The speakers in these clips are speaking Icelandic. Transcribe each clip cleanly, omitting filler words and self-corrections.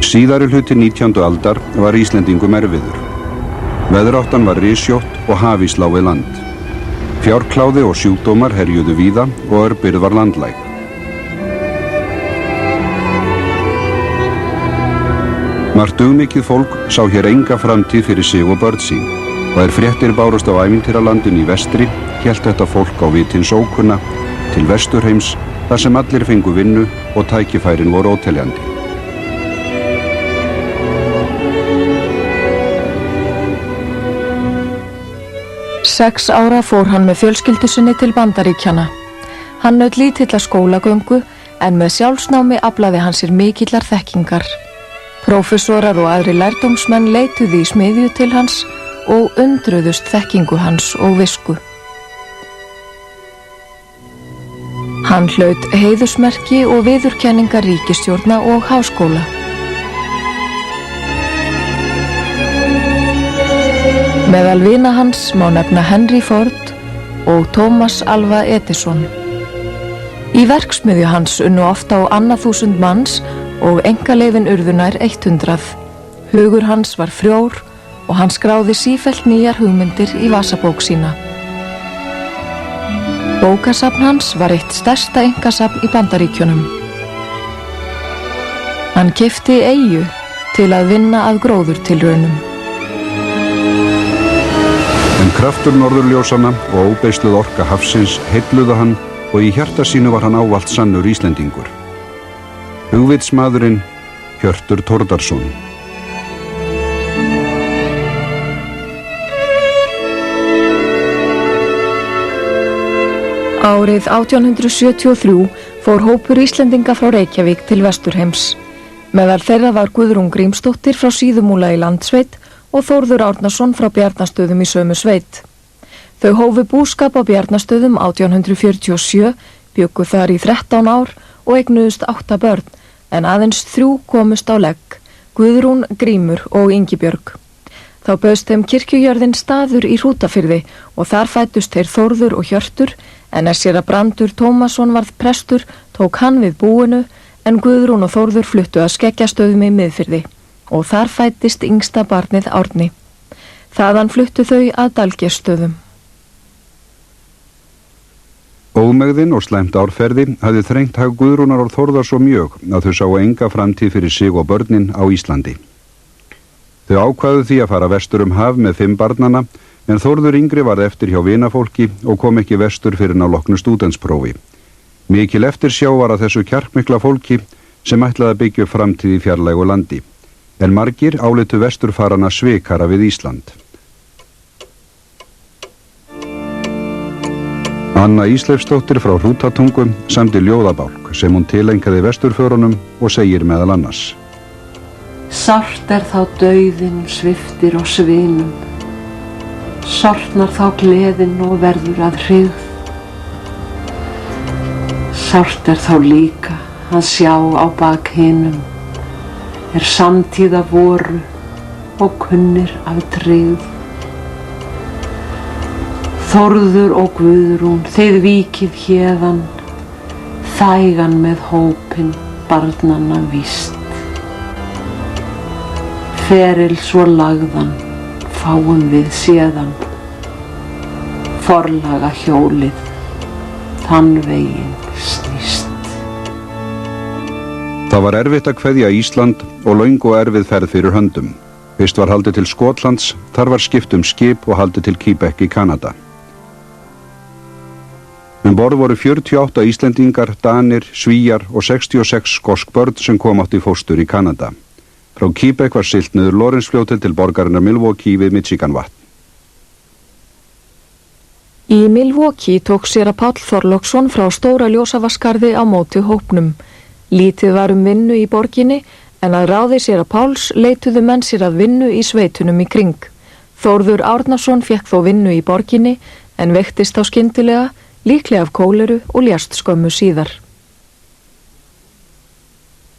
Síðari hluti 19. aldar var Íslendingum erfiður. Veðráttan var rysjótt og hafís lá við land. Fjárkláði og sjúkdómar herjuðu víða og örbirgð var landlæg. Margt dugmikið fólk sá hér enga framtíð fyrir sig og börn sín og fréttir bárust á ævintýralandinu í vestri, hélt þetta fólk á vitins ókunna til Vesturheims þar sem allir fengu vinnu og tækifærin voru óteljandi. Sex ára fór hann með fjölskyldu sinni til Bandaríkjanna. Hann naut lítilla skólagöngu en með sjálfsnámi aflaði hann sér mikillar þekkingar. Prófessorar og aðri lærdómsmenn leituðu í smiðju til hans og undruðust þekkingu hans og visku. Hann hlaut heiðursmerki og viðurkenningar ríkisstjórna og háskóla. Meðal vina hans má nefna Henry Ford og Thomas Alva Edison. Í verksmiðju hans unnu ofta á annað 1000 manns og einkaleyfin urðu nær 100. Hugur hans var frjór og hann skráði sífellt nýjar hugmyndir í vasabók sína. Bókasafn hans var eitt stærsta einkasafn í Bandaríkjunum. Hann keypti eyju til að vinna að gróðurtilraunum. En kraftur norðurljósanna og óbeisluð orka hafsins heilluðu hann og í hjarta sínu var hann ávallt sannur Íslendingur. Hugvitsmaðurinn, Hjortur Thordarson. Árið 1873 fór hópur Íslendinga frá Reykjavík til Vesturheims. Meðal þeirra var Guðrún Grímsdóttir frá Síðumúla í Landsveit og Þórður Árnason frá Bjarnastöðum í sömu sveit. Þau hófu búskap á Bjarnastöðum 1847, bjuggu þar í 13 ár og eignuðust 8 börn, en aðeins 3 komust á legg, Guðrún, Grímur og Ingibjörg. Þá bauðst þeim kirkjujörðin Staður í Hrútafirði og þar fæddust þeir Þórður og Hjörtur, en séra Brandur Tómasson varð prestur, tók hann við búinu, en Guðrún og Þórður fluttu að Skeggjastöðum í Miðfirði og þar fæddist yngsta barnið Árni. Þaðan fluttu þau að Dalgeirstöðum. Ómegðin og slæmt árferði hafði þrengt hag Guðrúnar og Þórðar svo mjög að þau sáu enga framtíð fyrir sig og börnin á Íslandi. Þau ákváðu því að fara vestur haf með 5 barnanna, en Þórður yngri varð eftir hjá vinafólki og kom ekki vestur fyrir á loknu stúdentsprófi. Mikil eftirsjá var að þessu kjarkmikla fólki sem ætlaði að byggja upp framtíð í fjarlægu landi, en margir álitu vesturfarana svikara við Ísland. Anna Ísleifsdóttir frá Hrútatungu samdi ljóðabálk sem hún tileinkaði vesturförunum og segir meðal annars: Sárt þá dauðinn sviftir og svinum, sortnar þá gleðin og verður að hryggð. Sárt þá líka að sjá á bak hinum, samtíða voru og kunnir af tryggð. Þórður og Guðrún, þið víkið héðan, þægan með hópinn barnanna víst. Feril svo lagðan fáum við séðan, forlaga hjólið þann veginn snýst. Það var erfitt að kveðja Ísland og löng og erfið ferð fyrir höndum. Fyrst var haldið til Skotlands, þar var skipt skip og haldið til Quebec í Kanada. Borð voru 48 Íslendingar, Danir, Svíjar og 66 skosk börn sem kom átt í fóstur í Kanada. Frá Quebec var siglt niður Lawrencefljótið til borgarinnar Milwaukee við Michiganvatn. Í Milwaukee tók séra Páll Þorláksson frá Stóra Ljósavaskarði á móti hópnum. Lítið var vinnu í borginni, en að ráði séra Páls leituðu menn sér að vinnu í sveitunum í kring. Þórður Árnason fékk þó vinnu í borginni, en veiktist þá skyndilega, líklega af kóleru og lést skömmu síðar.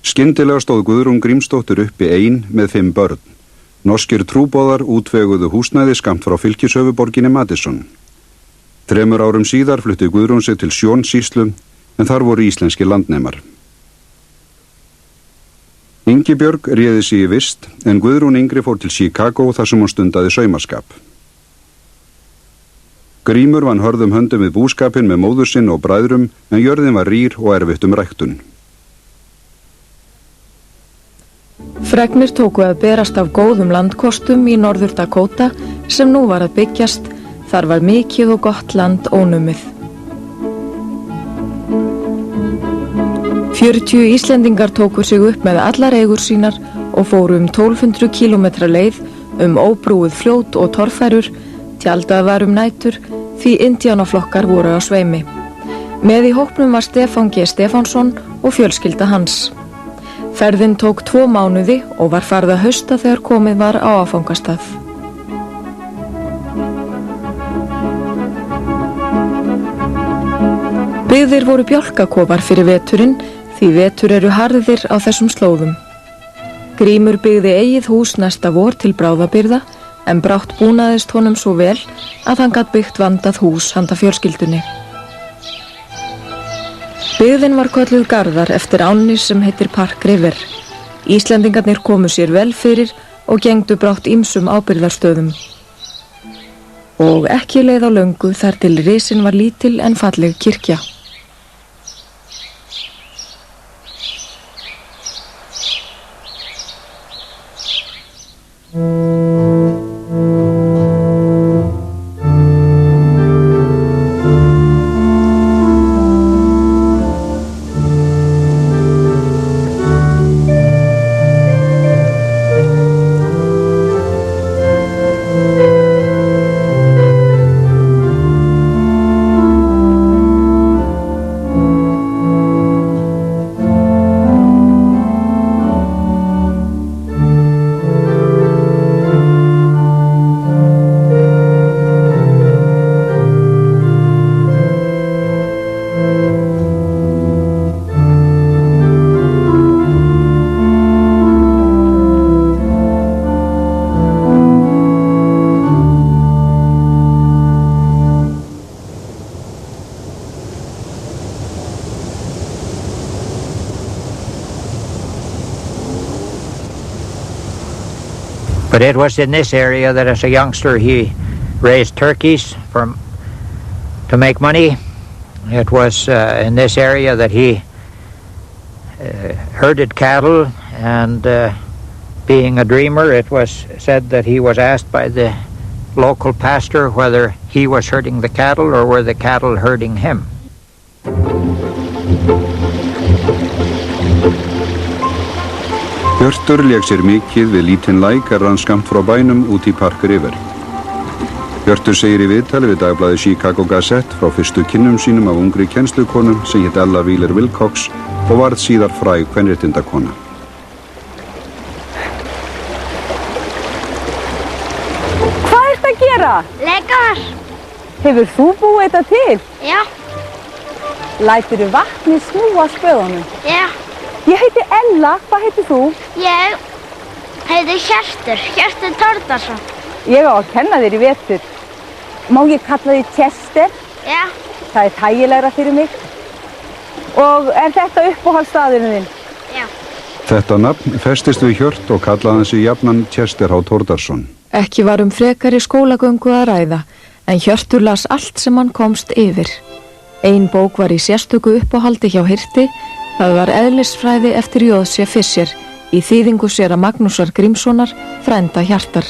Skyndilega stóð Guðrún Grímsdóttir uppi ein með 5 börn. Norskir trúboðar útveguðu húsnæði skammt frá fylkishöfuborginni Madison. 3 árum síðar flutti Guðrún sig til Sjónsýslu, en þar voru íslenskir landnemar. Ingibjörg réði sig í vist en Guðrún yngri fór til Chicago þar sem hún stundaði saumaskap. Grímur vann hörðum höndum við búskapinn með móður sinn og bræðrum en jörðin var rýr og erfitt ræktun. Fregnir tóku að berast af góðum landkostum í Norður Dakota sem nú var að byggjast. Þar var mikið og gott land ónumið. 40 Íslendingar tóku sig upp með allar eigur sínar og fóru 1200 kilometra leið óbrúið fljót og torfærur, tjaldað var nætur því indjánaflokkar voru á sveimi. Með í hópnum var Stefán G. Stefánsson og fjölskylda hans. Ferðin tók 2 mánuði og var farið að hausta þegar komið var á áfangastað. Byggðir voru bjálkakofar fyrir veturinn því vetur eru harðir á þessum slóðum. Grímur byggði eigið hús næsta vor til bráðabirgða en brátt búnaðist honum svo vel að hann gat byggt vandað hús handa fjölskyldunni. Byggðin var kölluð Garðar eftir ánni sem heitir Park River. Íslendingarnir komu sér vel fyrir og gengdu brátt ýmsum ábyrgðarstöðum. Og ekki leið á löngu þar til risin var lítil en falleg kirkja. But it was in this area that as a youngster he raised turkeys to make money. It was in this area that he herded cattle, and being a dreamer, it was said that he was asked by the local pastor whether he was herding the cattle or were the cattle herding him. Hjortur lék sér mikið við lítinn læk rann skammt frá bænum út í Park River. Hjortur segir í viðtali við dagblaðið Chicago Gazette frá fyrstu kynnum sínum af ungri kennslukonu sem hét Ella Wheeler Wilcox og varð síðar fræg kvenréttindakona. Hvað ertu að gera? Leikar. Hefur þú búið þetta til? Já. Læturðu vatnið snúa spöðunum? Já. Ég heiti Ella, hvað heitir þú? Ég heiti Hjortur, Hjortur Thordarson. Ég á að kenna þér í vetur. Má ég kalla þig Chester? Já. Það þægilegra fyrir mig. Og þetta uppáhaldsstaðurinn þinn? Já. Þetta nafn festist við Hjort og kallaði hann sig jafnan Chester Thordarson. Ekki var frekari skólagöngu að ræða, en Hjörtur las allt sem hann komst yfir. Ein bók var í sérstöku uppáhaldi hjá Hirti. Það var eðlisfræði eftir J.C. Fischer í þýðingu séra Magnúsar Grímssonar, frænda Hjartar.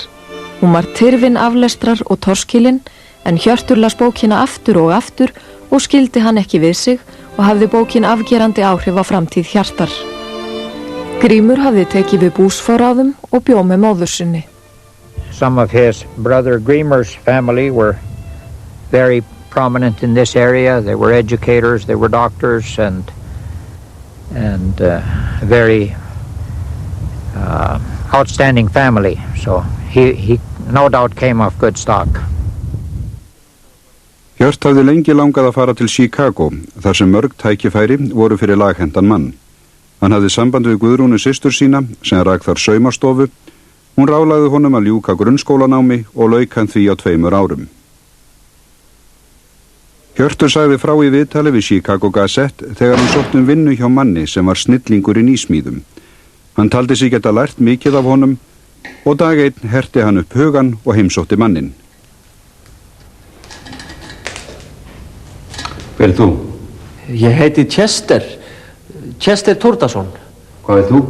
Hún var tyrfin aflestrar og torskilinn, en Hjörtur las bókina aftur og skildi hann ekki við sig og hafði bókin afgerandi áhrif á framtíð Hjartar. Grímur hafði tekið við búsforráðum og bjó með móður sinni. Some of his brother Grímur's family were very prominent in this area. They were educators, they were doctors, and a very outstanding family. So he no doubt came of good stock. Hjört hafði lengi langað að fara til Chicago, þar sem mörg tækifæri voru fyrir laghentan mann. Hann hafði samband við Guðrúnu systur sína, sem rak þar saumastofu. Hún ráðlagði honum að ljúka grunnskólanámi og lauk hann því á 2 árum. Hjörtur sagði frá í viðtali við Chicago Gazette þegar hann sótt vinnu hjá manni sem var snillingur í nýsmíðum. Hann taldi sig geta lært mikið af honum og dag einn herti hann upp hugan og heimsótti mannin. Hver þú? Ég heiti Hjortur. Hjortur Thordarson. Hvað þú?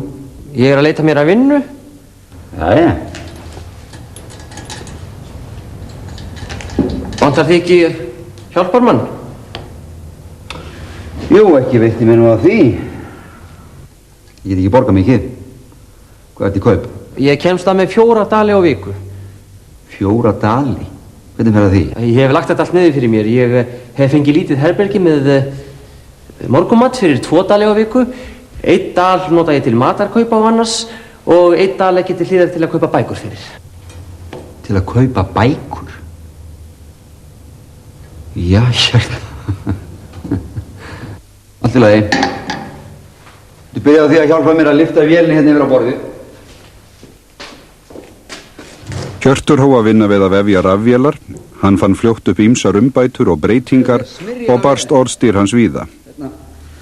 Ég að leita mér að vinnu. Jæja. Vantar þig ekki hjálparmann? Jú, ekki veitti mér nú af því. Ég get ekki borgað mikið. Hvað er þetta í kaup? Ég kemst það með 4 dali á viku. 4 dali? Hvernig fer það því? Ég hef lagt þetta allt niður fyrir mér. Ég hef fengið lítið herbergi með morgunmat fyrir 2 dali á viku. 1 dal nota ég til matarkaupa á annars og 1 dal ekki til hliðar til að kaupa bækur fyrir. Til að kaupa bækur? Já, hérna. Allt í lagi. Þú byrjaði á því að hjálpa mér að lyfta vélni hérna yfir á borðið. Hjortur hóf að vinna við að vefja rafvélar, hann fann fljótt upp ýmsar umbætur og breytingar og barst orðstýr hans víða.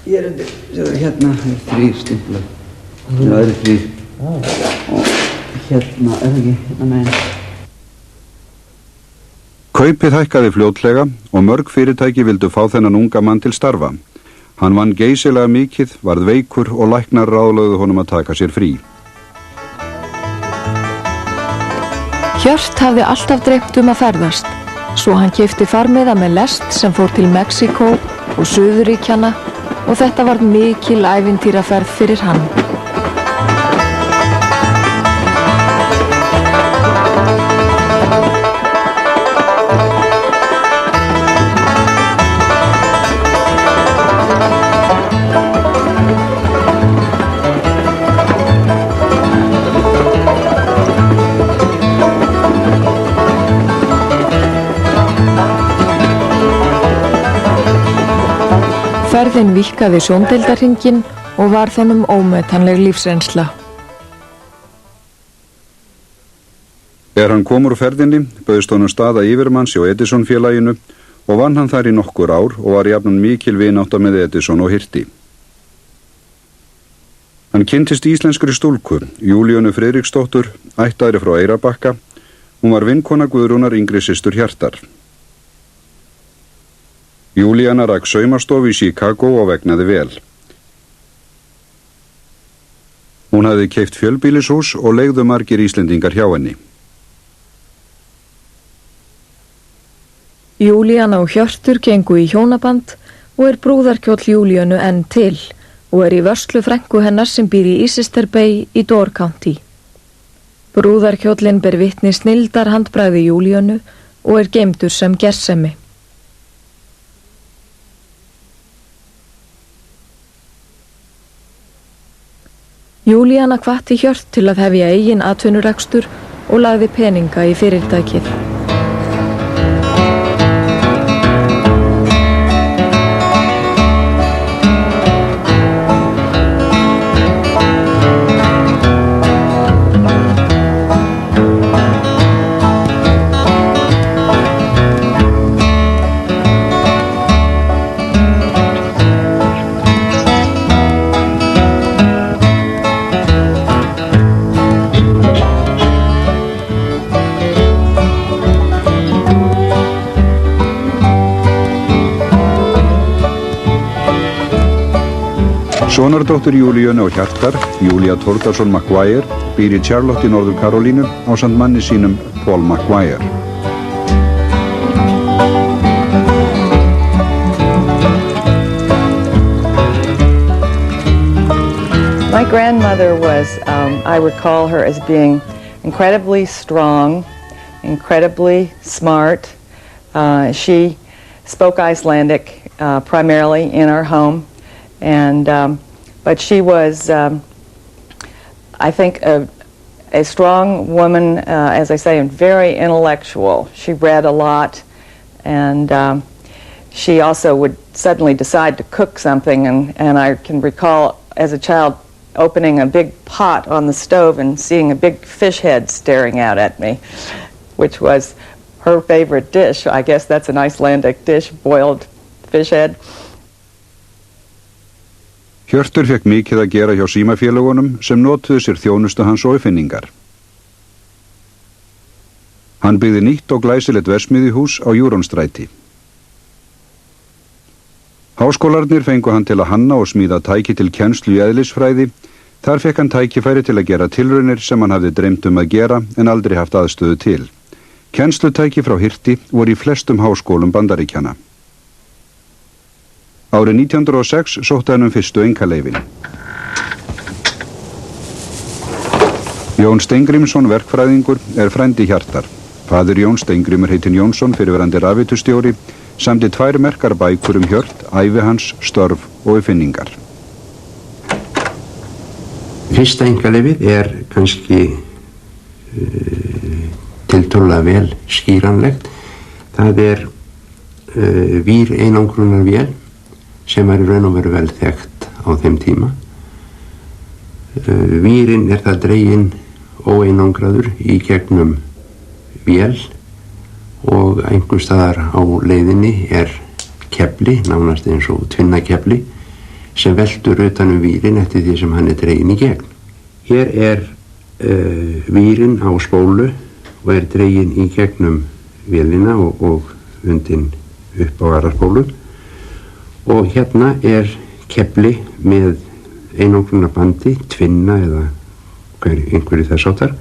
Ég er undir, hérna er 3 stimplar. Það eru 3. Og hérna, er það ekki, hérna meginn. Kaupið hækkaði fljótlega og mörg fyrirtæki vildu fá þennan unga mann til starfa. Hann vann geysilega mikið, varð veikur og læknar ráðlögðu honum að taka sér frí. Hjört hafði alltaf dreymt að ferðast, svo hann keypti farmiða með lest sem fór til Mexíkó og Suðurríkjanna og þetta varð mikil ævintýraferð fyrir hann. Ferðin víkkaði sjóndeildarhringinn og var honum ómetanleg lífsreynsla. Hann kom úr ferðinni, bauðst honum staða yfirmanns hjá Edison félaginu og vann hann þar í nokkur ár og var jafnan mikil vinátta með Edison og hirti. Hann kynntist íslenskri stúlku, Júlíönu Friðriksdóttur, ættaðri frá Eyrarbakka. Hún var vinkona Guðrúnar yngri systur Hjartar. Júlíana rak saumastofu í Chicago og vegnaði vel. Hún hafði keypt fjölbýlishús og leigðu margir Íslendingar hjá henni. Júlíana og Hjortur gengu í hjónaband og brúðarkjóll Júlíönu enn til og í vörslu frænku hennar sem býr í Easter Bay í Door County. Brúðarkjóllinn ber vitni snildar handbragði Júlíönu og geymdur sem gersemi. Júlíana hvatti Hjört til að hefja eigin atvinnurekstur og lagði peninga í fyrirtækið. Sonardóttir Júlíönu og Hjartar, Júlía Thordarson Maguire, býr í Charlotte í Norður Karolínu ásamt manni sínum Paul Maguire. My grandmother was, I recall her as being incredibly strong, incredibly smart. She spoke Icelandic primarily in our home, but she was, I think, a strong woman, as I say, and very intellectual. She read a lot, and she also would suddenly decide to cook something, and I can recall as a child opening a big pot on the stove and seeing a big fish head staring out at me, which was her favorite dish. I guess that's an Icelandic dish, boiled fish head. Hjörtur fekk mikið að gera hjá símafélagunum sem notuðu sér þjónustu hans og uppfinningar. Hann byggði nýtt og glæsilegt verksmiðjuhús á Júrónstræti. Háskólarnir fengu hann til að hanna og smíða tæki til kennslu í eðlisfræði. Þar fekk hann tækifæri til að gera tilraunir sem hann hafði dreymt að gera en aldrei haft aðstöðu til. Kennslutæki frá Hirti voru í flestum háskólum Bandaríkjanna. Árið 1906 sótti hann fyrstu einkaleyfin. Jón Steingrímsson, verkfræðingur, frændi Hjartar. Faðir Jón Steingrímur heitinn Jónsson, fyrrverandi rafveitustjóri, samdi 2 merkar bækur Hjört, ævi hans, störf og uppfinningar. Fyrsta einkaleyfið kannski tiltölulega vel skýranlegt. Það vír einangrunarvél sem í raun og veru vel þekkt á þeim tíma. Vírinn það dreginn óeinangraður í gegnum vél og einhvers staðar á leiðinni kefli, nánast eins og tvinnakefli, sem veltur utan vírinn eftir því sem hann dreginn í gegn. Hér vírinn á spólu og dreginn í gegnum vélina og undinn upp á aðra spólu. Og hérna kefli með einangrunarbandi, tvinna eða einhverju þess áttar,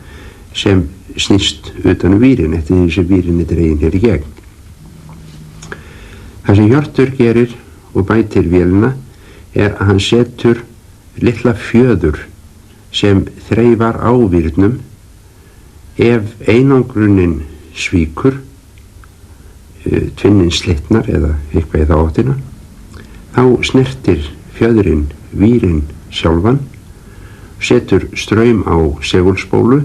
sem snýst utan vírinn eftir því sem vírinn dreginn hér í gegn. Það sem Hjörtur gerir og bætir vélina að hann setur litla fjöður sem þreifar á vírnum. Ef einangrunin svíkur, tvinnin slitnar eða eitthvað í þá áttina, þá snertir fjöðurinn vírinn sjálfan, setur straum á segulspólu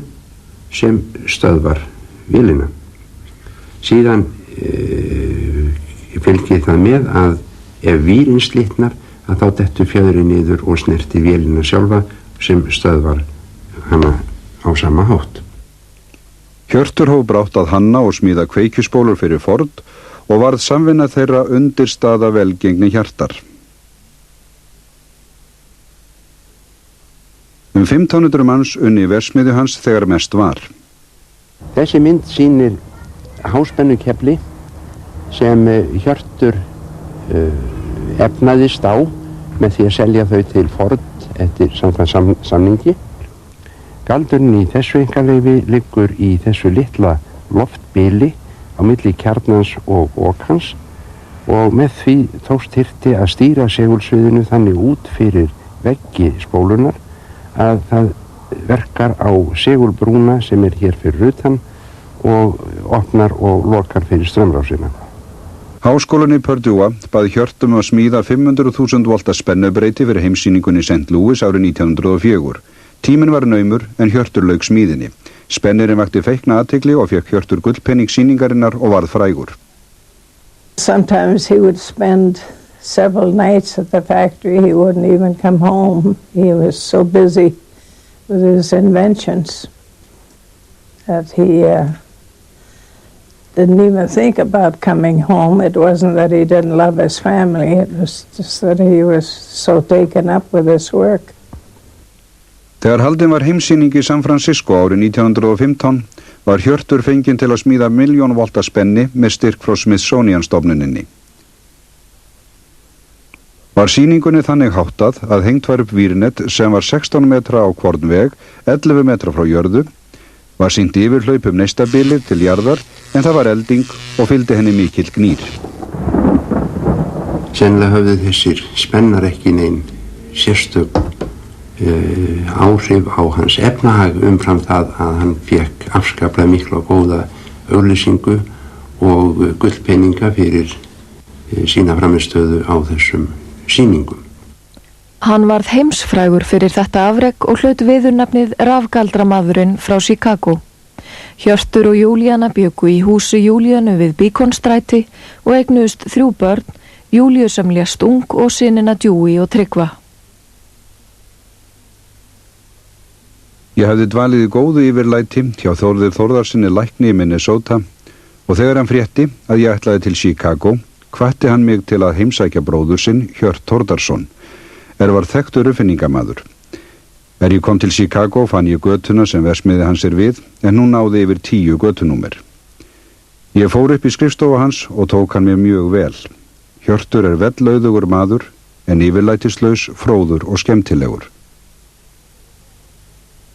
sem stöðvar vélina. Síðan fylgir það með að ef vírinn slitnar, þá dettur fjöðurinn niður og snertir vélina sjálfa sem stöðvar hana á sama hátt. Hjörtur hóf brátt að hanna og smíða kveikjuspólur fyrir Ford og varð samvinna þeirra undirstaða velgengni Hjartar. 1500 manns unni í verksmiðju hans þegar mest var. Þessi mynd sýnir háspennukefli sem Hjörtur efnaðist á með því að selja þau til Ford eftir samkvæmt samningi. Galdurinn í þessu einkaleyfi liggur í þessu litla loftbili á milli kjarnans og okans og með því tókst Hirti að stýra segulsviðinu þannig út fyrir veggi spólunar að það verkar á segulbrúna sem hér fyrir utan og opnar og lokar fyrir strömrásina. Háskólann í Purdue baði Hjörtum að smíða 500.000 volta spennubreyti fyrir heimsýningunni í St. Louis árið 1904. Tíminn var naumur en Hjörtur lauk smíðinni. Spennirinn vakti feikna athygli og fekk Hjörtur gullpenning sýningarinnar og varð frægur. Sometimes he would spend several nights at the factory. He wouldn't even come home. He was so busy with his inventions that he didn't even think about coming home. It wasn't that he didn't love his family. It was just that he was so taken up with his work. Þegar haldin var heimsýning í San Francisco árið 1915 var Hjörtur fenginn til að smíða 1.000.000 volta spenni með styrk frá Smithsonian-stofnuninni. Var sýningunni þannig háttað að hengt var upp vírnet sem var 16 metra á hvorn veg, 11 metra frá jörðu, var sýnt yfirhlaup neistabilið til jarðar en það var elding og fylgdi henni mikill gnýr. Sennilega höfðu þessir spennar ekki nein sérstök áhrif á hans efnahag umfram það að hann fekk afskaplega mikla og góða auglýsingu og gullpeninga fyrir sína frammistöðu á þessum sýningum. Hann varð heimsfrægur fyrir þetta afrek og hlaut viðurnefnið Rafgaldramaðurinn frá Chicago. Hjörtur og Júlíana bjuggu í húsi Júlíanu við Beaconstræti og eignuðust 3 börn, Júlíu sem lést ung og synina Djúi og Tryggva. Ég hafði dvalið í góðu yfirlæti hjá Þordarsinni lækni í Minnesota og þegar hann frétti að ég ætlaði til Chicago, hvatti hann mig til að heimsækja bróður sinn, Hjort Thordarson. var þekktur uppfinningamaður. Ég kom til Chicago fann ég götuna sem verksmiðja hans við, en hún náði yfir 10 götunúmer. Ég fór upp í skrifstofu hans og tók hann mér mjög vel. Hjortur vellauðugur maður, en yfirlætislaus, fróður og skemmtilegur.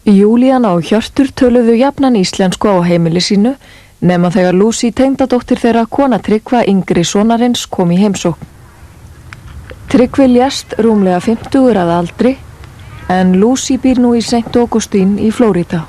Júlíana og Hjörtur töluðu jafnan íslensku á heimili sínu, nema þegar Lucy, tengdadóttir þeirra, kona Tryggva yngri sonarins, kom í heimsókn. Tryggvi lést rúmlega 50 að aldri, en Lucy býr nú í St. Augustine í Flórída.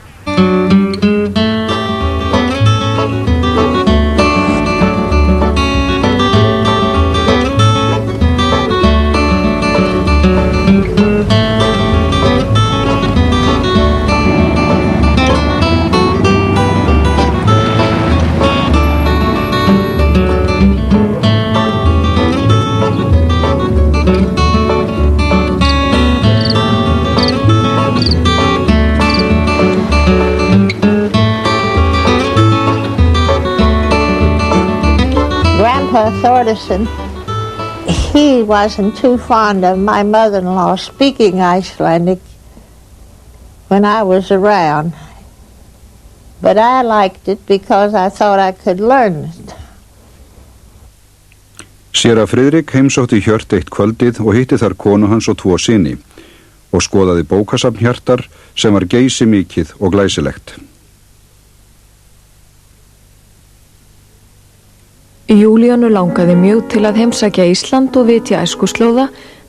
Thordarson, he wasn't too fond of my mother-in-law speaking Icelandic when I was around, but I liked it because I thought I could learn it. Séra Friðrik heimsótti Hjört eitt kvöldið og hitti þar konu hans og 2 syni og skoðaði bókasafn Hjartar sem var geysimikið og glæsilegt. Júlíönu langaði mjög til að heimsækja Ísland og vitja æskuslóða,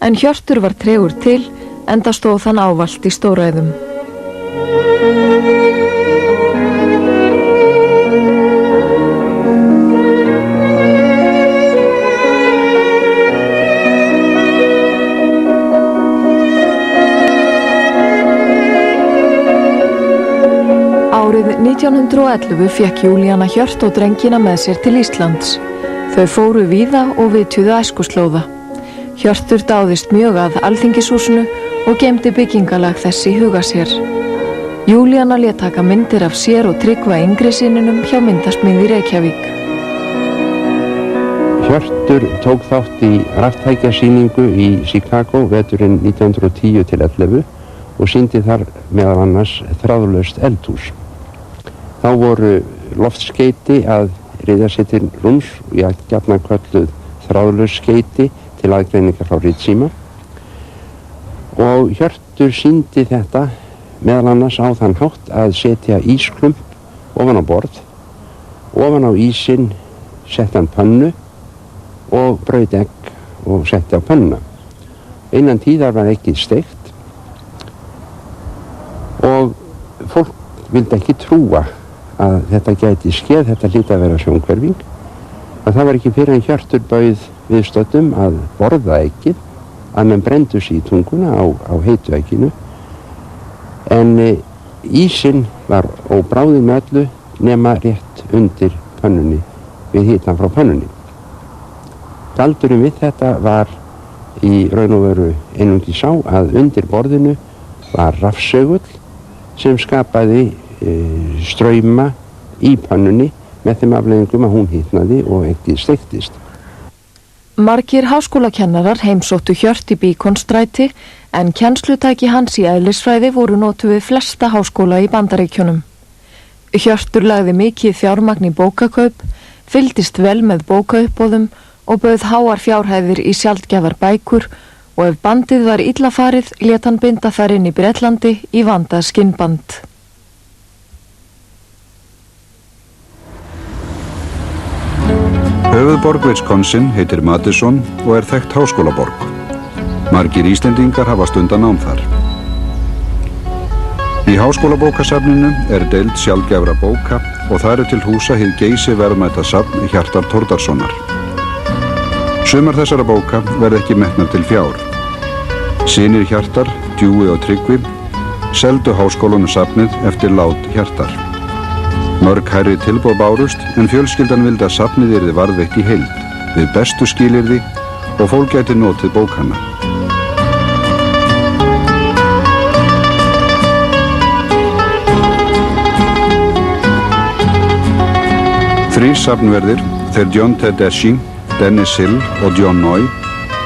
en Hjörtur var tregur til, enda stóð hann ávallt í stóræðum. Árið 1911 fékk Júlíana Hjört og drengina með sér til Íslands. Þau fóru víða og vitjuðu æskuslóða. Hjörtur dáðist mjög að Alþingishúsinu og geymdi byggingalag þess í huga sér. Júlíana lét taka myndir af sér og Tryggva yngri syninum hjá myndasmiði í Reykjavík. Hjörtur tók þátt í raftækjasýningu í Chicago veturinn 1910-11 og sýndi þar meðal annars þráðlaust eldhús. Þá voru loftskeyti að riða sér til rúms og ég gjarnan kölluð þráðlaus skeyti til aðgreiningar frá ritsíma. Og Hjörtur sýndi þetta meðal annars á þann hátt að setja ísklump ofan á borð, ofan á ísinn setti hann pönnu og braut egg og setti á pönnuna. Innan tíðar var eggið steikt og fólk vildi ekki trúa að þetta gæti skeð, þetta hlyti að vera sjónhverfing. Og það var ekki fyrir en Hjörtur bauð viðstöddum að borða eggið, að menn brenndu sig í tunguna á heitu egginu. En ísinn var óbráðinn með öllu nema rétt undir pönnunni, við hitan frá pönnunni. Galdurinn við þetta var í raun og veru einungis sá að undir borðinu var rafsögull sem skapaði strauma í pönnunni með þeim afleiðingum að hún hitnaði og eggið steiktist. Margir háskólakennarar heimsóttu Hjört í Beaconstræti, en kennslutæki hans í eðlisfræði voru notuð við flesta háskóla í Bandaríkjunum. Hjörtur lagði mikið fjármagn í bókakaup, fylgdist vel með bókauppboðum og bauð háar fjárhæðir í sjaldgæfar bækur, og ef bandið var illa farið lét hann binda þar inn í Bretlandi í vandað skinnband. Höfuðborg Wisconsin heitir Madison og þekkt háskólaborg. Margir Íslendingar hafa stundan nám þar. Í háskólabókasafninu deild sjaldgæfra bóka og það til húsa hið geysiverðmæta safn Hjartar Thordarssonar. Sumar þessara bóka verða ekki metnar til fjár. Synir Hjartar, Djúi og Tryggvi, seldu háskólanu safnið eftir lát Hjartar. Mörg hærri tilboð bárust, en fjölskyldan vildi að safnið yrði varðveitt í heild, við bestu skilyrði og fólk gæti notið bókanna. Þrír safnverðir, þeir John Tedeschi, Dennis Hill og John Noy,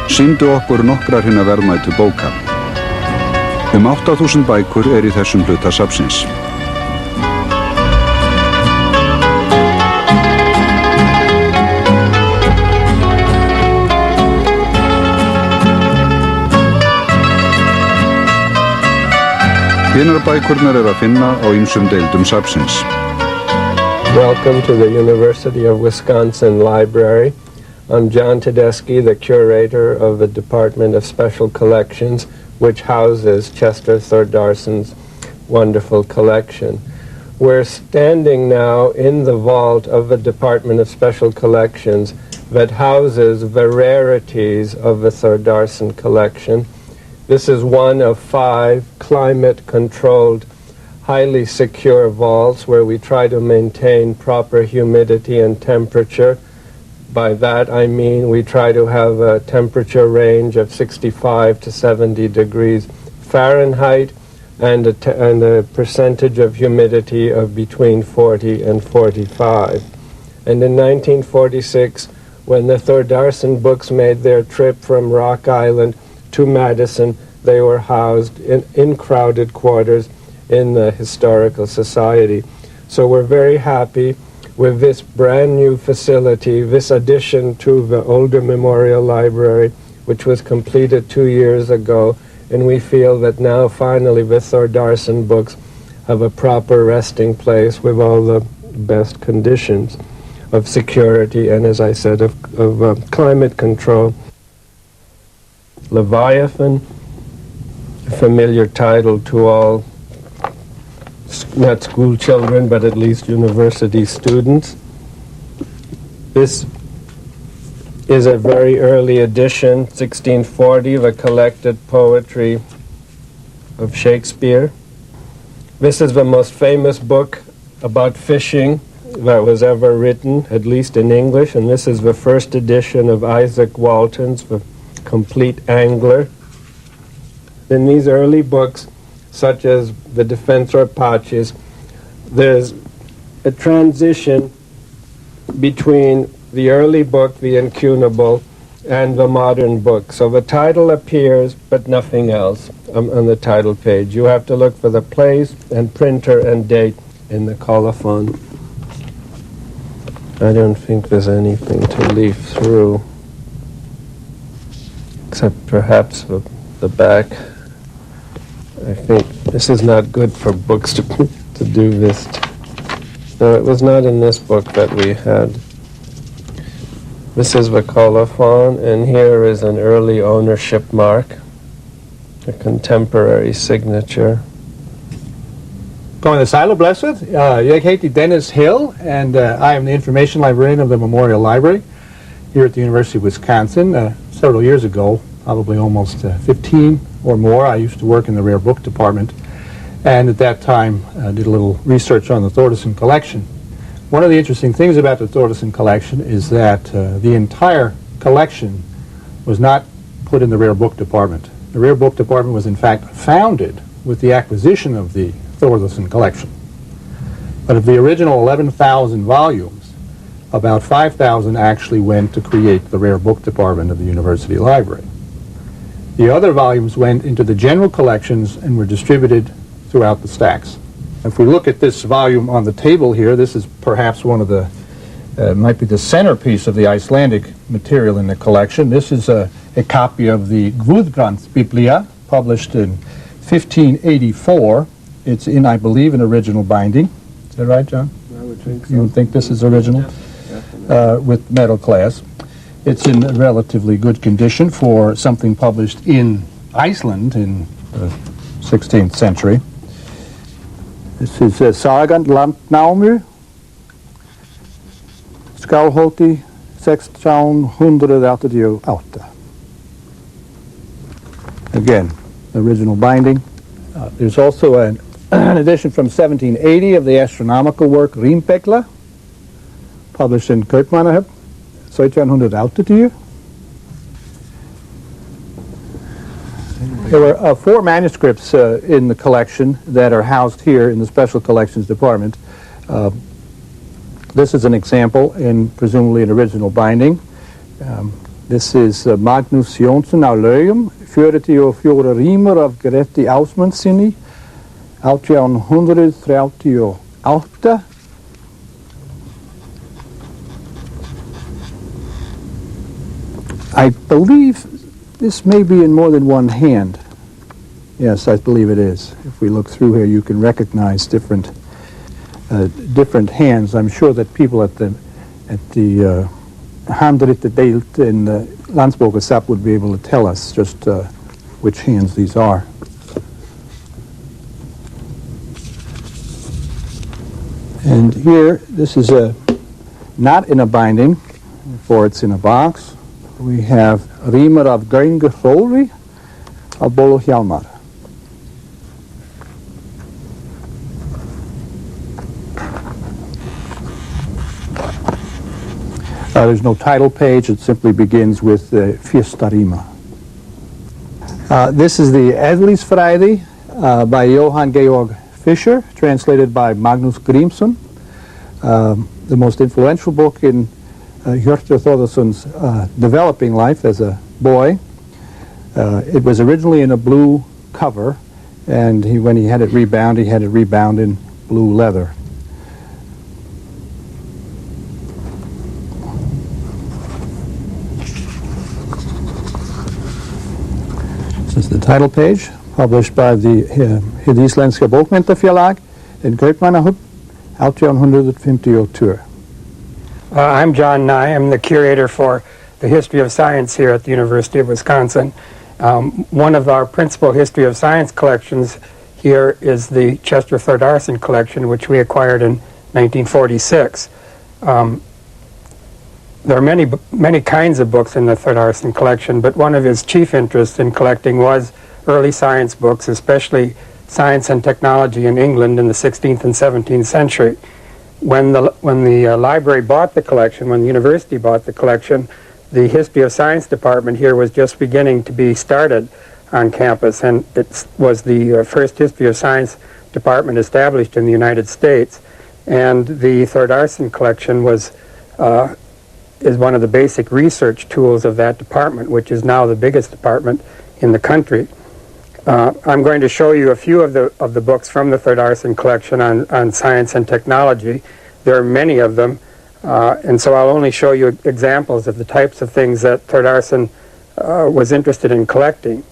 sýndu okkur nokkrar hinna verðmætu bóka. 8.000 bækur í þessum hluta safnsins. Hinar bækurnar að finna á ýmsum deildum safnsins. Welcome to the University of Wisconsin Library. I'm John Tedeschi, the curator of the Department of Special Collections, which houses Chester Thordarson's wonderful collection. We're standing now in the vault of the Department of Special Collections that houses the rarities of the Thordarson collection. This is one of 5 climate-controlled, highly secure vaults where we try to maintain proper humidity and temperature. By that I mean we try to have a temperature range of 65 to 70 degrees Fahrenheit and a percentage of humidity of between 40 and 45. And in 1946, when the Thordarson books made their trip from Rock Island to Madison, they were housed in crowded quarters in the Historical Society. So we're very happy with this brand new facility, this addition to the older Memorial Library, which was completed 2 years ago, and we feel that now finally the Thordarson books have a proper resting place with all the best conditions of security and, as I said, of climate control. Leviathan, a familiar title to all, not school children, but at least university students. This is a very early edition, 1640, the collected poetry of Shakespeare. This is the most famous book about fishing that was ever written, at least in English, and this is the first edition of Isaac Walton's The Complete Angler. In these early books, such as the Defensor Pacis, there's a transition between the early book, the Incunable, and the modern book. So the title appears, but nothing else on the title page. You have to look for the place and printer and date in the colophon. I don't think there's anything to leaf through, except perhaps the back. I think this is not good for books to do this. No, it was not in this book that we had. This is the colophon, and here is an early ownership mark, a contemporary signature. Góðan sæl og blessuð. Ég heiti Dennis Hill, and I am the information librarian of the Memorial Library here at the University of Wisconsin. Several years ago, probably almost 15 or more, I used to work in the rare book department, and at that time did a little research on the Thordarson collection. One of the interesting things about the Thordarson collection is that the entire collection was not put in the rare book department. The rare book department was in fact founded with the acquisition of the Thordarson collection. But of the original 11,000 volumes, about 5,000 actually went to create the rare book department of the University Library. The other volumes went into the general collections and were distributed throughout the stacks. If we look at this volume on the table here, this is perhaps one of the, might be the centerpiece of the Icelandic material in the collection. This is a copy of the Guðbrandsbiblia, published in 1584. It's in, I believe, an original binding. Is that right, John? I would think so. You think this is original? Yeah. With metal clasp. It's in relatively good condition for something published in Iceland in the 16th century. This is Sagan Landnámu, Skálholti, 1688. Again, original binding. There's also an edition from 1780 of the astronomical work Rímbegla, published in Kaupmannahöfn, 1780. There were 4 manuscripts in the collection that are housed here in the Special Collections Department. This is an example in presumably an original binding. This is Magnús Jónsson á Laugum, 44 rímur af Gretti Ásmundsinni, 1838. I believe this may be in more than one hand. Yes, I believe it is. If we look through here, you can recognize different hands. I'm sure that people at the handritadeild in Landsbókasafn would be able to tell us just which hands these are. And here, this is not in a binding, for it's in a box. We have rímur af Göngu Hrólfi af Bólu Hjálmar. There's no title page. It simply begins with Fyrsta ríma. This is the Eðlisfræði by Johann Georg Fischer, translated by Magnús Grímsson, the most influential book in Hjortur Thordarson's developing life as a boy. It was originally in a blue cover, and when he had it rebound in blue leather. This is the title page, published by the Hið Íslenska Bókmenntafélag in Kaupmannahöfn, 1852. I'm John Nye. I'm the curator for the History of Science here at the University of Wisconsin. One of our principal History of Science collections here is the Chester Thordarson collection, which we acquired in 1946. There are many kinds of books in the Thordarson collection, but one of his chief interests in collecting was early science books, especially science and technology in England in the 16th and 17th century. When the library bought the collection, when the university bought the collection, the History of Science department here was just beginning to be started on campus, and it was the first History of Science department established in the United States. And the Thordarson collection is one of the basic research tools of that department, which is now the biggest department in the country. I'm going to show you a few of the books from the Thordarson collection on science and technology. There are many of them, and so I'll only show you examples of the types of things that Thordarson was interested in collecting.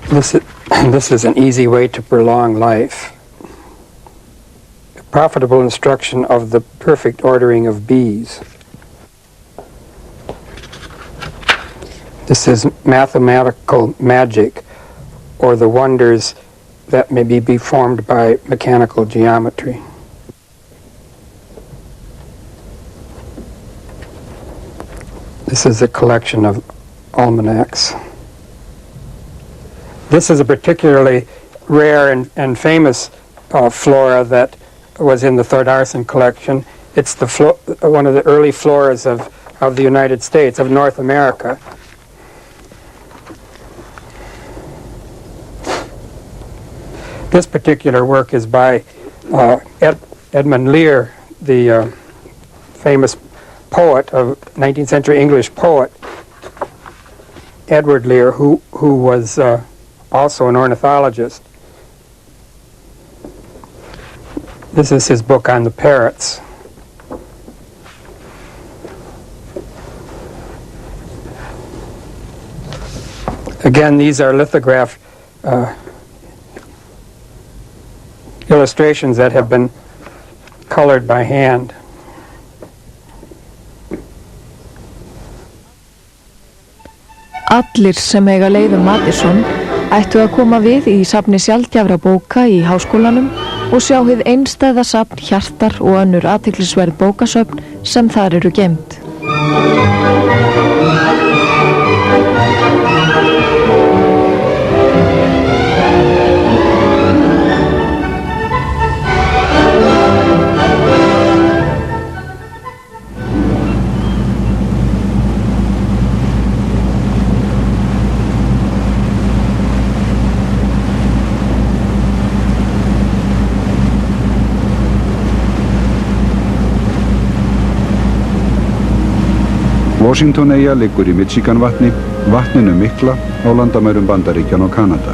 This is an easy way to prolong life. A profitable instruction of the perfect ordering of bees. This is mathematical magic, or the wonders that may be formed by mechanical geometry. This is a collection of almanacs. This is a particularly rare and famous flora that was in the Thordarson collection. It's one of the early floras of the United States, of North America. This particular work is by Edmund Lear, the famous poet of 19th century English poet, Edward Lear, who was also an ornithologist. This is his book on the parrots. Again, these are lithograph illustrations that have been colored by hand. Allir sem eiga leið Madison ættu að koma við í safni sjaldgæfra bóka í háskólanum og sjá hið einstæða safn Hjartar og önnur athyglisverð bókasöfn sem þar eru geymd. Washington-eyja liggur í Michigan-vatni, vatninu mikla á landamærum Bandaríkjanna og Kanada.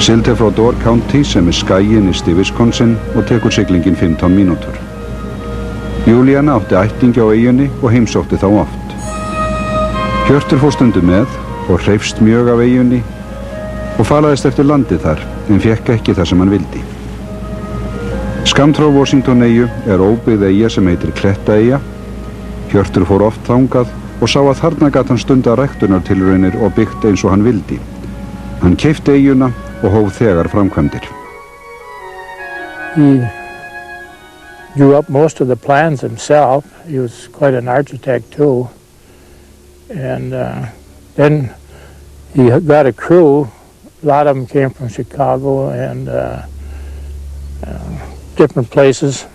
Siglt frá Door County sem skagi nyrst í Wisconsin og tekur siglingin 15 mínútur. Júlíana átti ættingi á eyjunni og heimsótti þá oft. Hjortur fór stundum með og hreifst mjög af eyjunni og falaðist eftir landi þar en fékk ekki það sem hann vildi. Skammt frá Washington-eyju óbyggð eyja sem heitir Klettaeyja. Hjortur fór oft þangað og sá að þarna gat hann stunda ræktunartilraunir og byggt eins og hann vildi. Hann keypti eyjuna og hóf þegar framkvæmdir. He drew up most of the plans himself. He was quite an architect too. And then he got a crew. A lot of them came from Chicago and different places.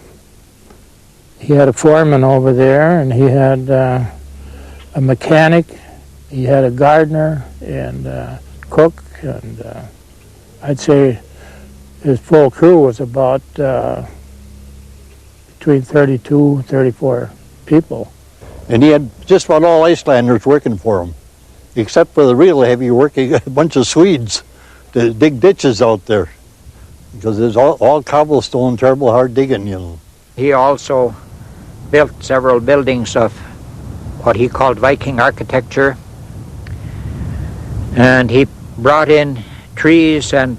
He had a foreman over there, and he had a mechanic, he had a gardener and cook, and I'd say his full crew was about between 32 and 34 people. And he had just about all Icelanders working for him, except for the real heavy working, a bunch of Swedes to dig ditches out there, because it's all cobblestone, terrible hard digging, you know. He also built several buildings of what he called Viking architecture, and he brought in trees and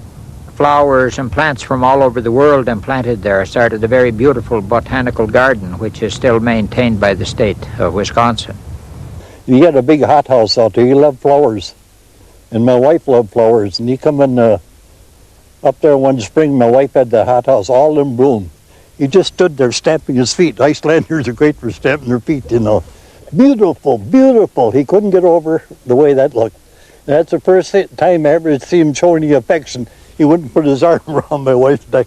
flowers and plants from all over the world and planted there. Started a very beautiful botanical garden, which is still maintained by the state of Wisconsin. He had a big hothouse out there. He loved flowers, and my wife loved flowers. And he come in up there one spring. My wife had the hothouse all in bloom. He just stood there stamping his feet. Icelanders are great for stamping their feet, you know. Beautiful, beautiful. He couldn't get over the way that looked. And that's the first time I ever see him show any affection. He wouldn't put his arm around my wife's neck.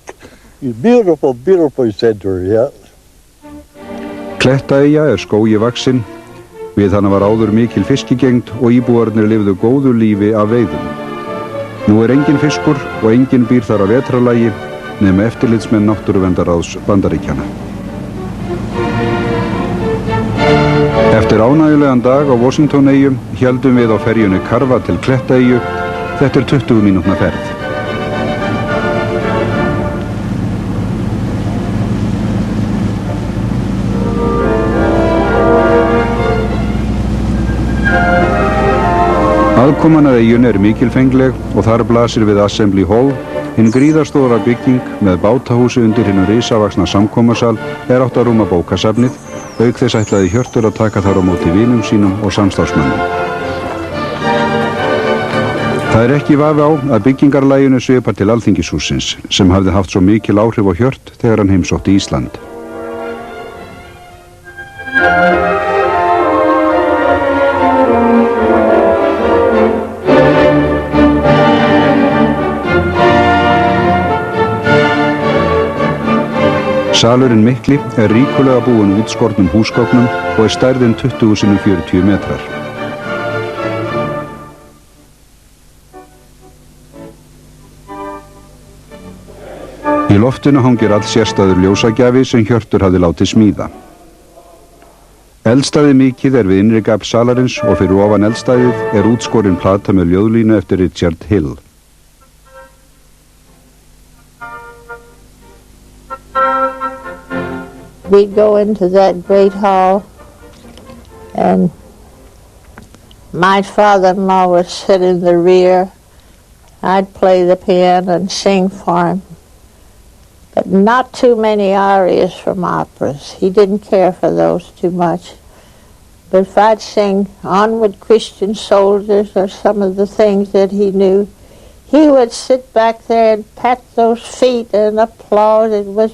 He's beautiful, beautiful, he said to her, yeah. Klettaeyja skógi vaxin. Við hana var áður mikil fiskigengd og íbúarnir lifðu góðu lífi af veiðum. Nú engin fiskur og engin býr þar á vetrarlagi nema eftirlitsmenn náttúruverndarráðs Bandaríkjanna. Eftir ánægjulegan dag á Washington-eyju héldum við á ferjunni Karfa til Klettaeyju. Þetta 20 mínútna ferð. Aðkoman að eyjunni mikilfengleg og þar blasir við Assembly Hall, hinn gríðarstóra bygging með bátahúsi undir hinum risavaxna samkomasal átt að rúma bókasafnið, auk þess ætlaði Hjörtur að taka þar á móti vinum sínum og samstarfsmönnum. Það ekki vafi á að byggingarlaginu svipar til Alþingishússins, sem hafði haft svo mikil áhrif á Hjört þegar hann heimsótti Ísland. Salurinn mikli ríkulega búinn útskornum húsgögnum og stærðin 20 sinnum 40 metrar. Í loftinu hangir allsérstæður ljósagjafi sem Hjörtur hafði látið smíða. Eldstæðið mikið við innri gafl salarins og fyrir ofan eldstæðið útskorinn plata með ljóðlínu eftir Richard Hill. We'd go into that great hall, and my father-in-law would sit in the rear. I'd play the piano and sing for him, but not too many arias from operas. He didn't care for those too much. But if I'd sing Onward Christian Soldiers or some of the things that he knew, he would sit back there and pat those feet and applaud. It was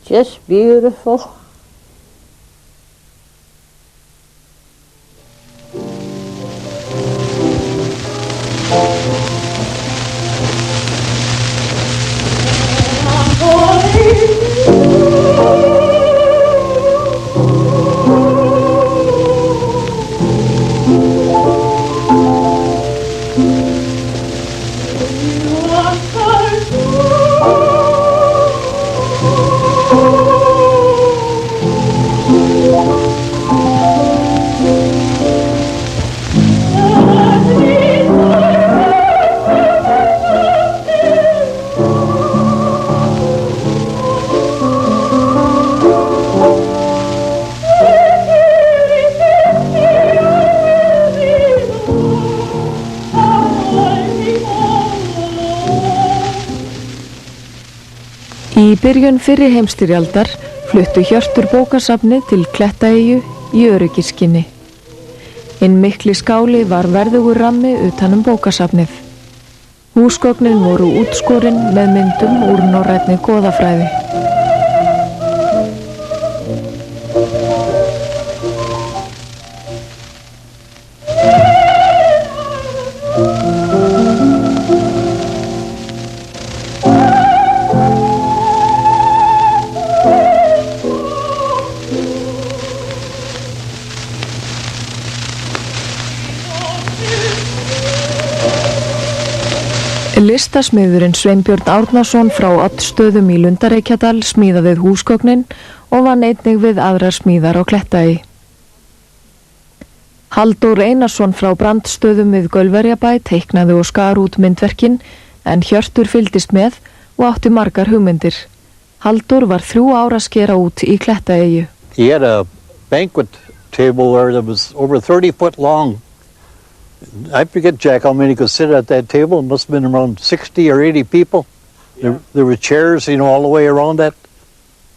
just beautiful. Í byrjun fyrri heimstyrjaldar fluttu Hjörtur bókasafnið til Klettaeyju í öryggiskyni. Hinn mikli skáli var verðugur rammi utan bókasafnið. Húsgögnin voru útskorin með myndum úr norrænni goðafræði. Listasmiðurinn Sveinbjörn Árnason frá Oddstöðum í Lundareykjadal smíðaði húsgögnin og vann einnig við aðrar smíðar á Klettaey. Halldór Einarsson frá Brandstöðum við Gaulverjabæ teiknaði og skar út myndverkin en Hjörtur fylgdist með og átti margar hugmyndir. Halldór var 3 ára að skera út í Klettaeyju. He had a banquet table where that was over 30 foot long. I forget, Jack, how many could sit at that table. It must have been around 60 or 80 people. Yeah. There were chairs, all the way around that.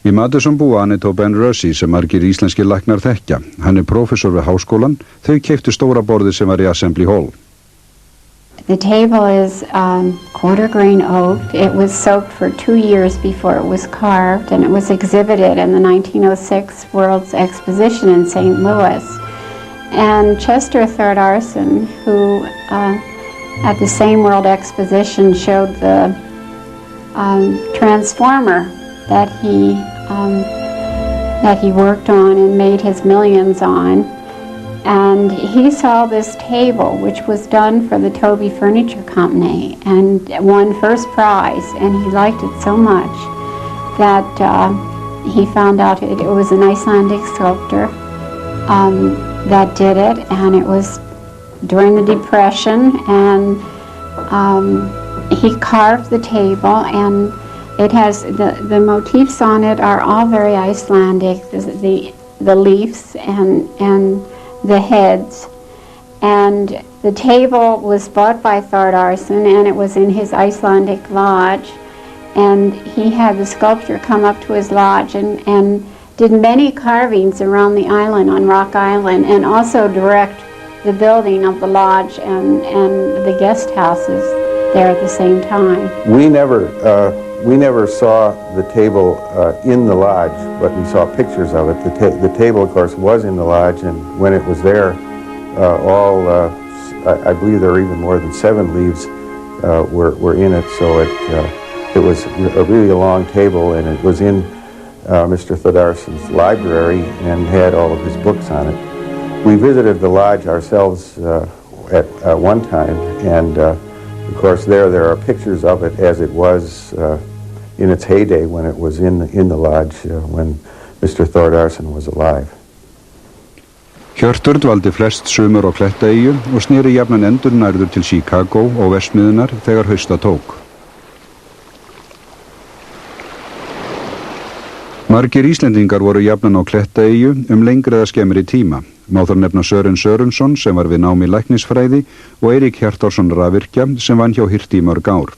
Í Madison búa Anito Ben Rösi sem margir íslenskir læknar þekkja. Hann prófessor við háskólan. Þau keyptu stóra borðið sem var í Assembly Hall. The table is quarter grain oak. It was soaked for 2 years before it was carved, and it was exhibited in the 1906 World's Exposition in St. Louis. And Chester Thordarson, who at the same World Exposition showed the transformer that he worked on and made his millions on. And he saw this table, which was done for the Toby Furniture Company, and won first prize, and he liked it so much that he found out it was an Icelandic sculptor that did it, and it was during the Depression, and he carved the table, and it has the motifs on it are all very Icelandic, the leaves and the heads, and the table was bought by Thordarson, and it was in his Icelandic lodge, and he had the sculptor come up to his lodge and did many carvings around the island, on Rock Island, and also direct the building of the lodge and the guest houses there at the same time. We never saw the table in the lodge, but we saw pictures of it. The table, of course, was in the lodge, and when it was there, I believe there were even more than 7 leaves were in it, so it was a really long table, and it was in Mr. Thordarson's library and had all of his books on it. We visited the lodge ourselves at one time, and of course there are pictures of it as it was in its heyday when it was in the lodge when Mr. Thordarson was alive. Hjortur dvaldi flest sumur á Klettaeyju og sneri jafnan endurnærður til Chicago og Vestmiðunnar þegar hausta tók. Margir Íslendingar voru jafnan á Klettaeyju lengri eða skemmri tíma. Má þar nefna Sören Sörensson sem var við nám í læknisfræði og Eirík Hjartarsson rafvirkja sem vann hjá Hirti í mörg ár.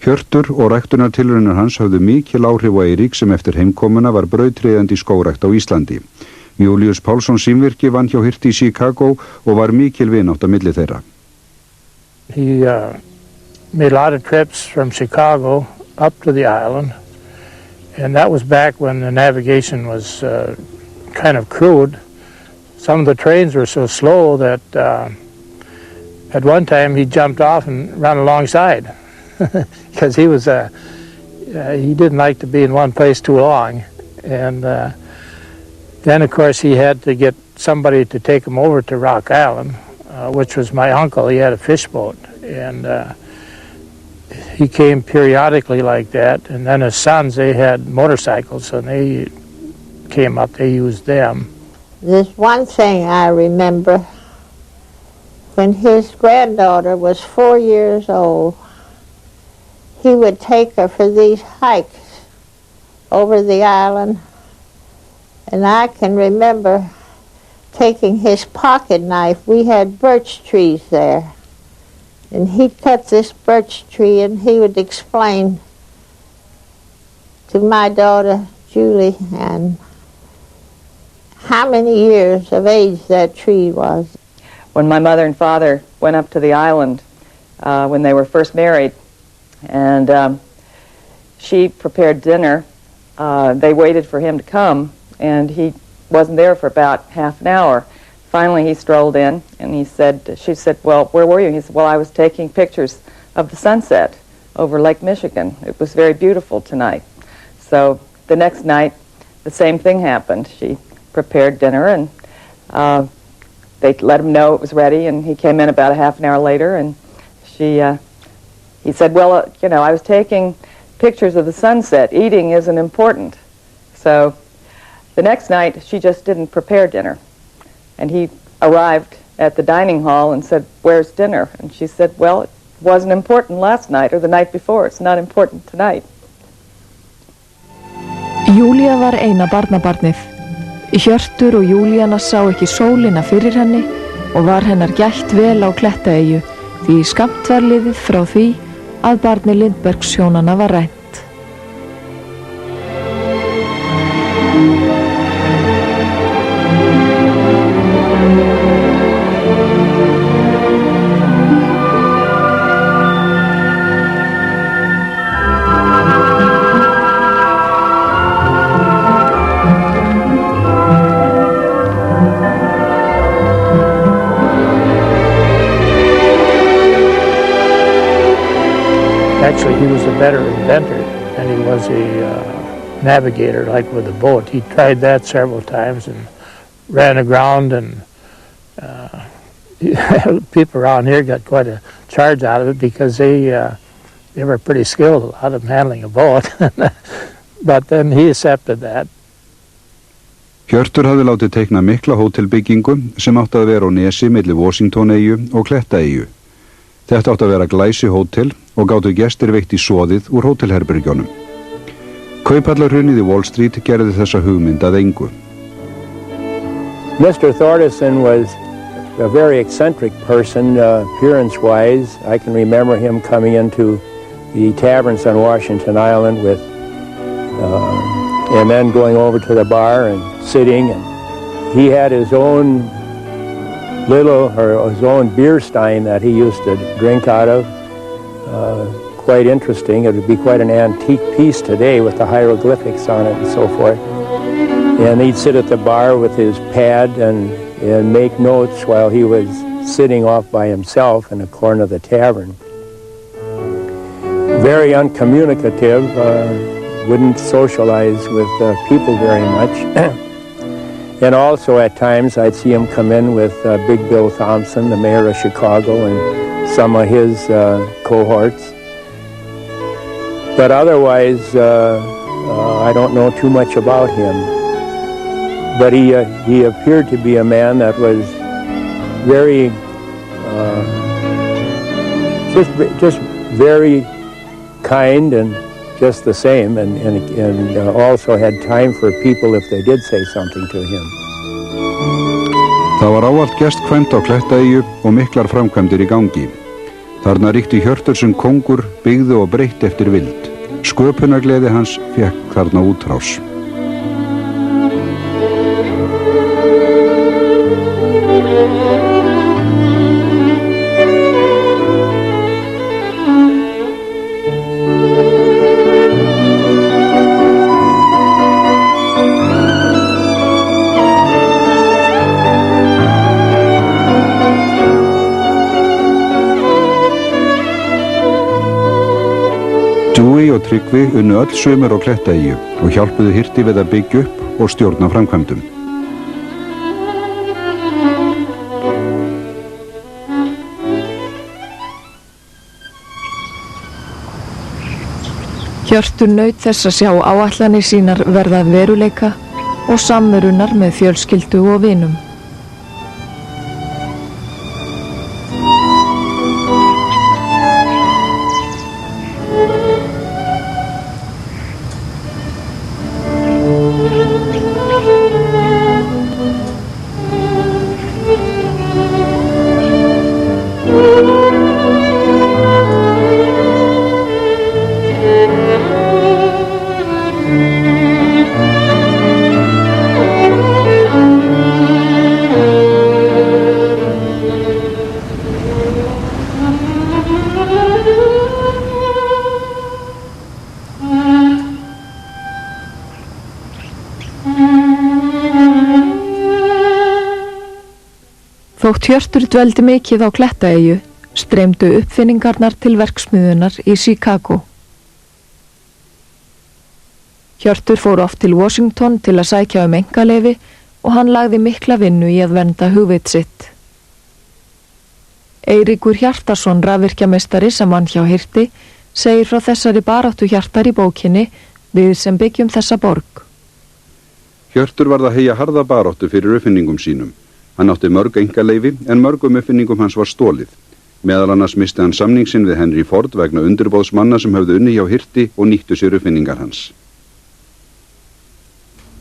Hjörtur og ræktunartilraunir hans höfðu mikil áhrif á Eirík sem eftir heimkomuna var brautryðjandi í skógrækt á Íslandi. Július Pálsson símvirki vann hjá Hirti í Chicago og var mikil vinátt á milli þeirra. He made a lot of trips from Chicago up to the island. And that was back when the navigation was kind of crude. Some of the trains were so slow that at one time he jumped off and ran alongside because he didn't like to be in one place too long. And then, of course, he had to get somebody to take him over to Rock Island, which was my uncle. He had a fish boat, and he came periodically like that, and then his sons, they had motorcycles, and they came up, they used them. There's one thing I remember. When his granddaughter was 4 years old, he would take her for these hikes over the island, and I can remember taking his pocket knife. We had birch trees there. And he'd cut this birch tree, and he would explain to my daughter Julie and how many years of age that tree was. When my mother and father went up to the island when they were first married, and she prepared dinner, they waited for him to come, and he wasn't there for about half an hour. Finally, he strolled in, and she said, well, where were you? He said, well, I was taking pictures of the sunset over Lake Michigan. It was very beautiful tonight. So the next night, the same thing happened. She prepared dinner, and they let him know it was ready, and he came in about a half an hour later, and he said, well, I was taking pictures of the sunset. Eating isn't important. So the next night, she just didn't prepare dinner. And he arrived at the dining hall and said, where's dinner? And she said, well, it wasn't important last night or the night before. It's not important tonight. Júlía var eina barnabarnið. Hjörtur og Júlíana sá ekki sólina fyrir henni og var hennar gætt vel á Klettaeyju því skammt var liðið frá því að barni Lindbergs hjónanna var rænt. Actually, he was a better inventor than he was a navigator, like with a boat. He tried that several times and ran aground, and people around here got quite a charge out of it because they were pretty skilled, a lot of them handling a boat. But then he accepted that. Hjörtur hafði látið teikna mikla hótelbyggingu sem átti að vera á nesi milli Washingtoneyju og Klettaeyju. Þetta átti að vera glæsi hótel og gátu gestir veitt í soðið úr hótelherbergjónum. Kauphallarhrunnið í Wall Street gerði þessa hugmynd að engu. Mr. Thordarson was a very eccentric person, appearance-wise. I can remember him coming into the taverns on Washington Island with, and then going over to the bar and sitting. And he had his own his own beer stein that he used to drink out of. Quite interesting. It would be quite an antique piece today with the hieroglyphics on it and so forth. And he'd sit at the bar with his pad and make notes while he was sitting off by himself in a corner of the tavern. Very uncommunicative, wouldn't socialize with people very much. And also at times I'd see him come in with Big Bill Thompson, the mayor of Chicago, and some of his cohorts. But otherwise, I don't know too much about him. But he appeared to be a man that was very, just very kind and just the same, and also had time for people if they did say something to him. Það var ávallt gestkvæmt á Klettaeyju og miklar framkvæmdir í gangi. Þarna ríkti Hjörtur sem kóngur, byggði og breytti eftir vild. Sköpunargleði hans fékk þarna útrás. Og Tryggvi unnu öll sumur á Klettaeyju og hjálpuðu hirti við að byggja upp og stjórna framkvæmdum. Hjörtur naut þess að sjá áætlanir sínar verða að veruleika og samverunar með fjölskyldu og vinum. Þótt Hjörtur dveldi mikið á Klettaeyju, streymdu uppfinningarnar til verksmiðjunar í Chicago. Hjörtur fór oft til Washington til að sækja einkaleyfi og hann lagði mikla vinnu í að vernda hugvit sitt. Eiríkur Hjartarson, rafvirkjameistari sem vann hjá Hirti, segir frá þessari baráttu Hjartar í bókinni Við sem byggjum þessa borg. Hjörtur varð að heyja harða baráttu fyrir uppfinningum sínum. Hann átti mörg einkaleyfi en mörgum uppfinningum hans var stólið. Meðal annars misti hann samning sinn við Henry Ford vegna undirboðsmanna sem höfðu unni hjá Hirti og nýttu sér uppfinningar hans.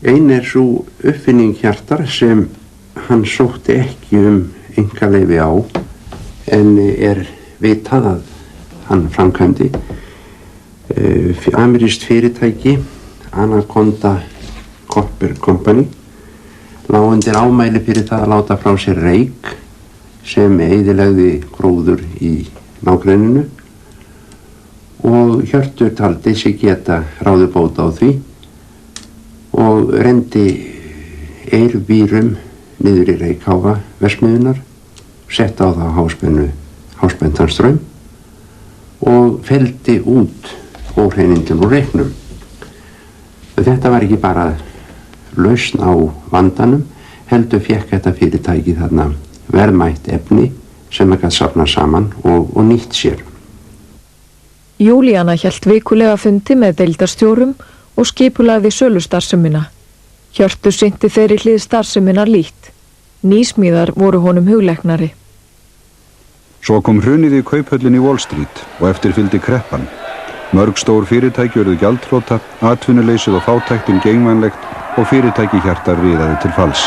Ein svo uppfinning Hjartar sem hann sótti ekki einkaleyfi á en vitað að hann framkvæmdi. Amerískt fyrirtæki, Anaconda Copper Company, lá undir ámæli fyrir það að láta frá sér reyk sem eyðilegði gróður í nágrenninu og Hjörtur taldi sig geta ráðið bóta á því og rendi eirvírum niður í reykháfa verksmiðjunnar, setta á það háspentan straum og felldi út óhreinindin úr reyknum. Þetta var ekki bara lausn á vandanum, heldur fékk þetta fyrirtæki þarna verðmætt efni sem gat safnað saman og nýtt sér. Júlíana hélt vikulega fundi með deildarstjórum og skipulagði sölustarfsemina. Hjörtur sinnti þeirri hlið starfseminar lítt. Nýsmíðar voru honum hugleiknari. Svo kom hrunið í kauphöllinni í Wall Street og eftir fylgdi kreppan. Mörg stór fyrirtæki urðu gjaldþrota, atvinnuleysið og fátæktin gegnvænlegt og fyrirtæki Hjartar riðaði til falls.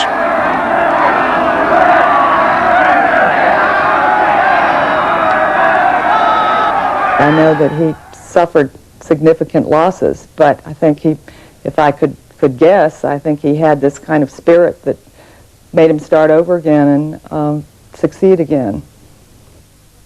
I know that he suffered significant losses, but I think if I could guess, I think he had this kind of spirit that made him start over again and succeed again.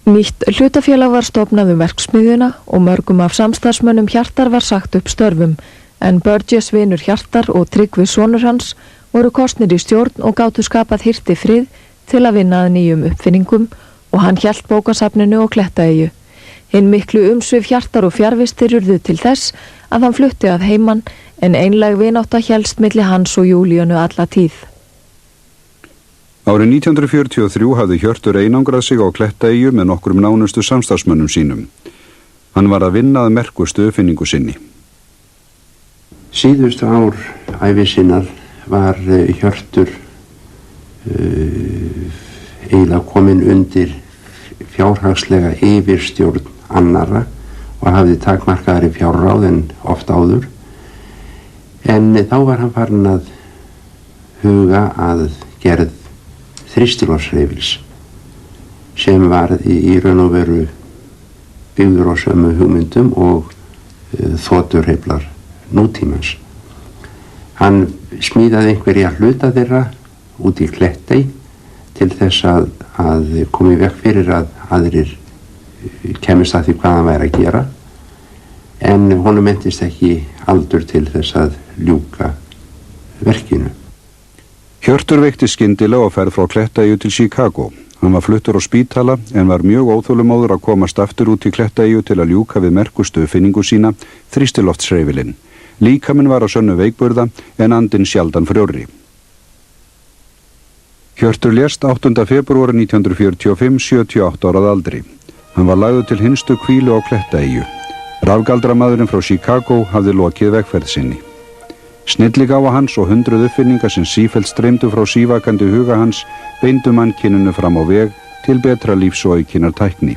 Nýtt hlutafélag var stofnað verksmiðjuna og mörgum af samstarfsmönnum Hjartar var sagt upp störfum, en Burgess vinur Hjartar og Tryggvi sonur hans voru kosnir í stjórn og gátu skapað Hirti frið til að vinna að nýjum uppfinningum og hann hélt bókasafninu og Klettaeyju. Hinn miklu umsvif Hjartar og fjarvistir urðu til þess að hann flutti að heiman en einlæg vinátta hélst milli hans og Júlíönu alla tíð. Árið 1943 hafði Hjörtur einangrað sig á Klettaeyju með nokkrum nánustu samstarfsmönnum sínum. Hann var að vinna að merkustu uppfinningu sinni. Síðustu ár ævi sinnar var Hjörtur eiginlega kominn undir fjárhagslega yfirstjórn annarra og hafði takmarkaðri fjárráð en oft áður. En þá var hann farinn að huga að gerð þrýstilofshreyfils sem var í raun og veru byggður á sömu hugmyndum og þoturhreyflar nútímans. Hann smíðaði einhverja hluta þeirra út í Klettey til þess að koma í veg fyrir að aðrir kemist að því hvað hann væri að gera, en honum entist ekki aldur til þess að ljúka verkinu. Hjörtur veiktist skyndilega og ferð frá Klettaeyju til Chicago. Hann var fluttur á spítala en var mjög óþolumóður að komast aftur út í Klettaeyju til að ljúka við merkustu uppfinningu sína, þrýstiloftshreyfilinn. Líkaminn var á sönnu veikburða en andinn sjaldan frjórri. Hjörtur lést 8. febrúar 1945, 78 árað aldri. Hann var lagður til hinstu hvílu á Klettaeyju. Rafgaldramaðurinn frá Chicago hafði lokið vegferð sinni. Snilligáfa hans og 100 uppfinningar sem sífellt streymdu frá sívakandi huga hans beindu mannkyninu fram á veg til betra lífs og aukinnar tækni.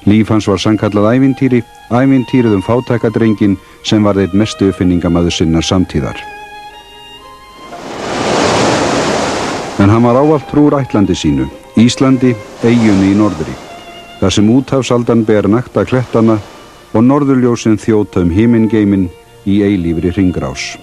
Líf hans var sannkallað ævintýri, ævintýrið fátækadrenginn sem var einn mestu uppfinningamaður sinnar samtíðar. En hann var ávallt trúr ætlandi sínu, Íslandi, eyjunni í norðri, þar sem úthafsaldan ber nakta klettana og norðurljósin þjóta himingeiminn í eilífri hringrás.